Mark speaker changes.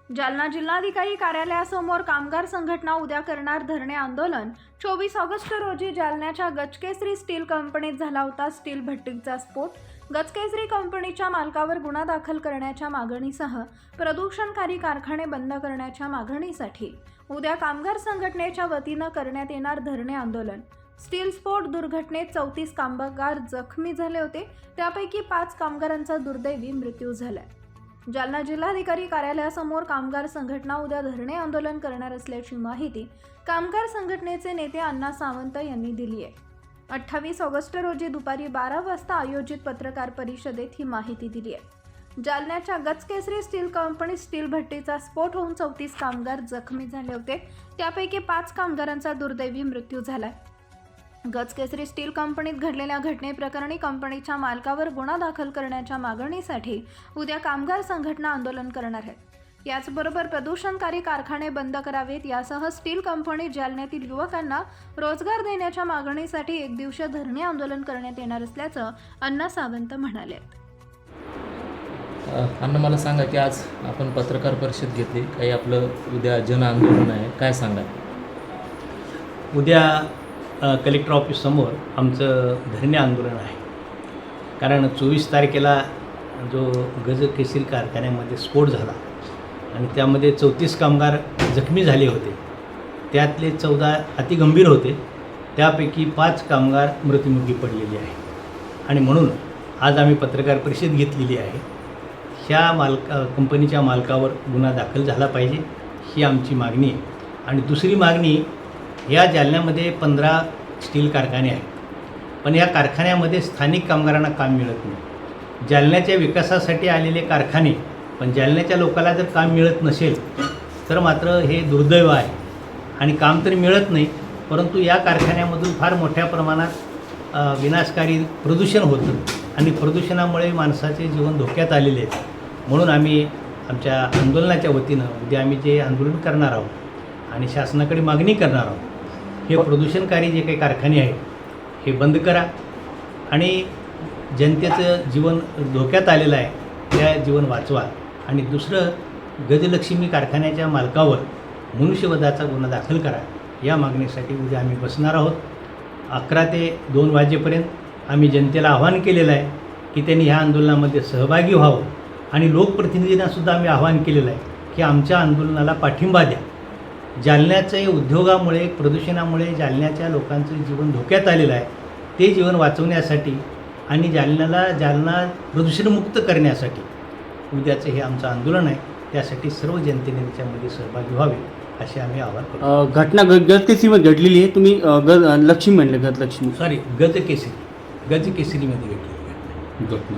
Speaker 1: जालना जिल्हाधिकारी कार्यालयासमोर कामगार संघटना उद्या करणार धरणे आंदोलन। 24 ऑगस्ट रोजी जालन्याच्या गजकेसरी स्टील कंपनीत झाला होता स्टील भट्टीचा स्फोट। गजकेसरी कंपनीच्या मालकावर गुन्हा दाखल करण्याच्या मागणीसह प्रदूषणकारी कारखाने बंद करण्याच्या मागणीसाठी उद्या कामगार संघटनेच्या वतीनं करण्यात येणार धरणे आंदोलन। स्टील स्फोट दुर्घटनेत 34 कामगार जखमी झाले होते, त्यापैकी 5 कामगारांचा दुर्दैवी मृत्यू झाला। जालना जिल्हाधिकारी कार्यालयासमोर कामगार संघटना उद्या धरणे आंदोलन करणार असल्याची माहिती कामगार संघटनेचे नेते अण्णा सावंत यांनी दिली आहे। 28 ऑगस्ट रोजी दुपारी 12 वाजता आयोजित पत्रकार परिषदेत ही माहिती दिली आहे। जालन्याच्या गजकेसरी स्टील कंपनीत स्टील भट्टीचा स्फोट होऊन 34 कामगार जखमी झाले होते, त्यापैकी 5 कामगारांचा दुर्दैवी मृत्यू झाला। गजकेसरी स्टील कंपनीत घडलेल्या घटनेप्रकरणी कंपनीच्या मालकावर गुन्हा दाखल करण्याच्या मागणीसाठी उद्या कामगार संघटना आंदोलन करणार आहे। याचबरोबर प्रदूषणकारी कारखाने बंद करावेत यासह स्टील कंपनी जालन्यातील युवकांना रोजगार देण्याच्या मागणीसाठी एकदिवसीय धरणे आंदोलन करण्यात येणार असल्याचं अण्णा सावंत म्हणाले।
Speaker 2: अण्णा, मला सांगा की आज आपण पत्रकार परिषद घेतली, काही आपलं उद्या जन आंदोलन आहे, काय सांगा?
Speaker 3: उद्या कलेक्टर ऑफिससमोर आमचं धरणे आंदोलन आहे। कारण 24 तारखेला जो गजकेसरी कारखान्यामध्ये स्फोट झाला आणि त्यामध्ये 34 कामगार जखमी झाले होते, त्यातले 14 अतिगंभीर होते, त्यापैकी 5 कामगार मृत्युमुखी पडलेले आहे। आणि म्हणून आज आम्ही पत्रकार परिषद घेतलेली आहे। ह्या कंपनीच्या मालकावर गुन्हा दाखल झाला पाहिजे, ही आमची मागणी आहे। आणि दुसरी मागणी, या जालन्यामध्ये 15 स्टील कारखाने आहेत, पण या कारखान्यामध्ये स्थानिक कामगारांना काम मिळत नाही। जालन्याच्या विकासासाठी आलेले कारखाने, पण जालन्याच्या लोकांना जर काम मिळत नसेल तर मात्र हे दुर्दैव आहे। आणि काम तर मिळत नाही, परंतु या कारखान्यामधून फार मोठ्या प्रमाणात विनाशकारी प्रदूषण होतं आणि प्रदूषणामुळे माणसाचे जीवन धोक्यात आलेले आहे। म्हणून आम्ही आमच्या आंदोलनाच्या वतीनं उद्या आम्ही जे आंदोलन करणार आहोत आणि शासनाकडे मागणी करणार आहोत, हे प्रदूषणकारी जे काही कारखाने आहेत हे बंद करा आणि जनतेचं जीवन धोक्यात आलेलं आहे त्या जीवन वाचवा। आणि दुसरं, गजलक्ष्मी कारखान्याच्या मालकावर मनुष्यवधाचा गुन्हा दाखल करा, या मागणीसाठी उद्या आम्ही बसणार आहोत। 11 ते 2 वाजेपर्यंत आम्ही जनतेला आवाहन केलेलं आहे की त्यांनी ह्या आंदोलनामध्ये सहभागी व्हावं आणि लोकप्रतिनिधींनासुद्धा आम्ही आवाहन केलेलं आहे की आमच्या आंदोलनाला पाठिंबा द्या। जालन्याचे उद्योगामुळे, प्रदूषणामुळे जालन्याच्या लोकांचं जीवन धोक्यात आलेलं आहे, ते जीवन वाचवण्यासाठी आणि जालना प्रदूषणमुक्त करण्यासाठी उद्याचं हे आमचं आंदोलन आहे। त्यासाठी सर्व जनतेने त्याच्यामध्ये सहभागी व्हावे असे आम्ही आवाहन करतो।
Speaker 4: घटना गजकेसरीमध्ये घडलेली आहे, तुम्ही लक्ष्मी म्हणले, गजलक्ष्मी
Speaker 3: गजकेसरीमध्ये घडलेली घटना।